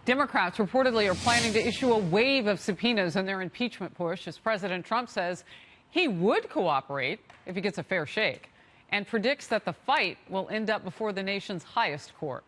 Democrats reportedly are planning to issue a wave of subpoenas in their impeachment push, as President Trump says he would cooperate if he gets a fair shake, and predicts that the fight will end up before the nation's highest court.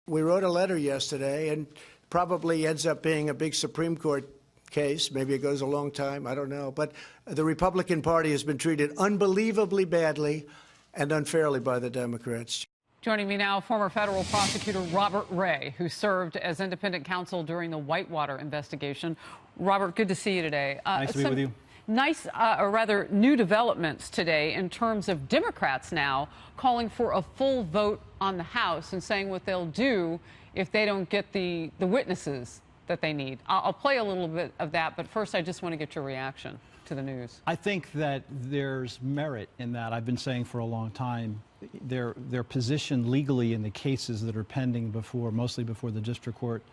We wrote a letter yesterday, and probably ends up being a big Supreme Court case. Maybe it goes a long time, I don't know. But the Republican Party has been treated unbelievably badly and unfairly by the Democrats. Joining me now, former federal prosecutor Robert Ray, who served as independent counsel during the Whitewater investigation. Robert, good to see you today. Nice to be with you. Nice, or rather, new developments today in terms of Democrats now calling for a full vote on the House and saying what they'll do if they don't get the witnesses that they need. I'll play a little bit of that, but first I just want to get your reaction to the news. I think that there's merit in that. I've been saying for a long time their position legally in the cases that are pending mostly before the district court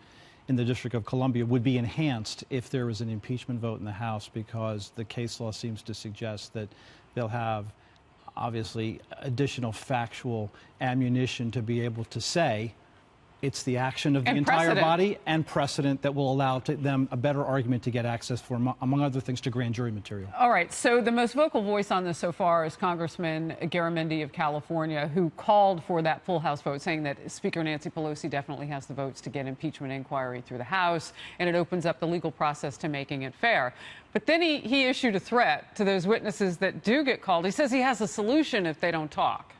in the District of Columbia would be enhanced if there was an impeachment vote in the House, because the case law seems to suggest that they'll have obviously additional factual ammunition to be able to say it's the action of the entire body and precedent that will allow them a better argument to get access for, among other things, to grand jury material. All right. So the most vocal voice on this so far is Congressman Garamendi of California, who called for that full House vote, saying that Speaker Nancy Pelosi definitely has the votes to get impeachment inquiry through the House, and it opens up the legal process to making it fair. But then he issued a threat to those witnesses that do get called. He says he has a solution if they don't talk.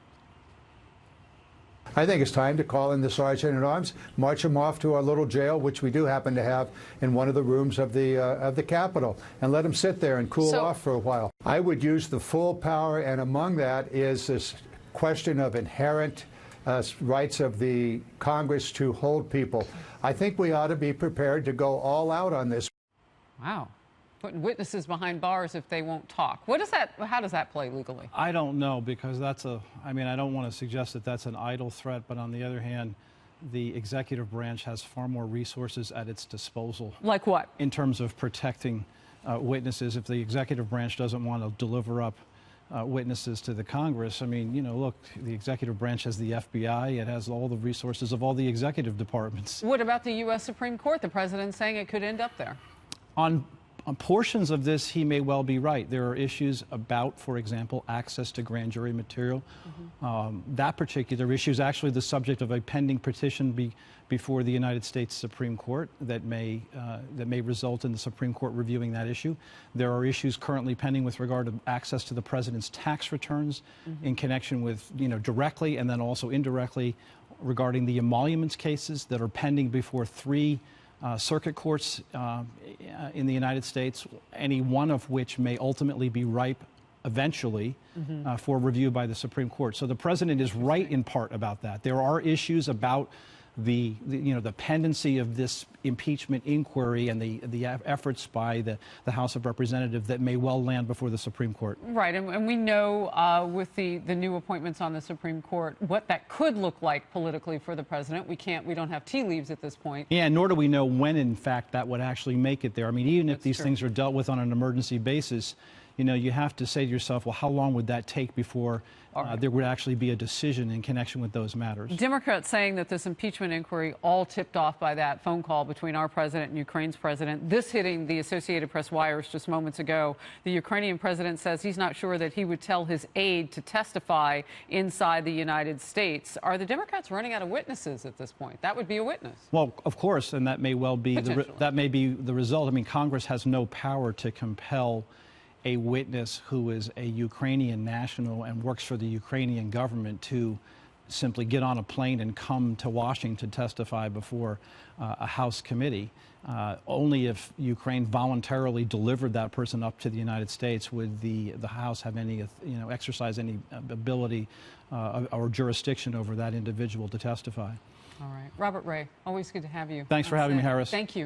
I think it's time to call in the sergeant-at-arms, march them off to our little jail, which we do happen to have in one of the rooms of the Capitol, and let them sit there and cool off for a while. I would use the full power, and among that is this question of inherent rights of the Congress to hold people. I think we ought to be prepared to go all out on this. Wow. Putting witnesses behind bars if they won't talk. What is that? How does that play legally? I don't know, because I don't want to suggest that that's an idle threat, but on the other hand, the executive branch has far more resources at its disposal. Like what? In terms of protecting witnesses. If the executive branch doesn't want to deliver up witnesses to the Congress, look, the executive branch has the FBI, it has all the resources of all the executive departments. What about the U.S. Supreme Court? The president's saying it could end up there. On portions of this, he may well be right. There are issues about, for example, access to grand jury material. That particular issue is actually the subject of a pending petition before the United States Supreme Court that may result in the Supreme Court reviewing that issue. There are issues currently pending with regard to access to the president's tax returns in connection with, directly and then also indirectly regarding the emoluments cases that are pending before three circuit courts in the United States, any one of which may ultimately be ripe eventually for review by the Supreme Court. So the president is right in part about that. There are issues about the pendency of this impeachment inquiry and the efforts by the House of Representatives that may well land before the Supreme Court. Right, and we know with the new appointments on the Supreme Court what that could look like politically for the president. We don't have tea leaves at this point. Yeah, nor do we know when, in fact, that would actually make it there. Even if these things are dealt with on an emergency basis, you have to say to yourself, well, how long would that take before there would actually be a decision in connection with those matters? Democrats saying that this impeachment inquiry all tipped off by that phone call between our president and Ukraine's president. This hitting the Associated Press wires just moments ago. The Ukrainian president says he's not sure that he would tell his aide to testify inside the United States. Are the Democrats running out of witnesses at this point? That would be a witness. Well, of course, and that may well be that may be the result. Congress has no power to compel a witness who is a Ukrainian national and works for the Ukrainian government to simply get on a plane and come to Washington to testify before a House committee. Only if Ukraine voluntarily delivered that person up to the United States would the House have any, exercise any ability or jurisdiction over that individual to testify. All right. Robert Ray, always good to have you. Thanks for having me, Harris. Thank you.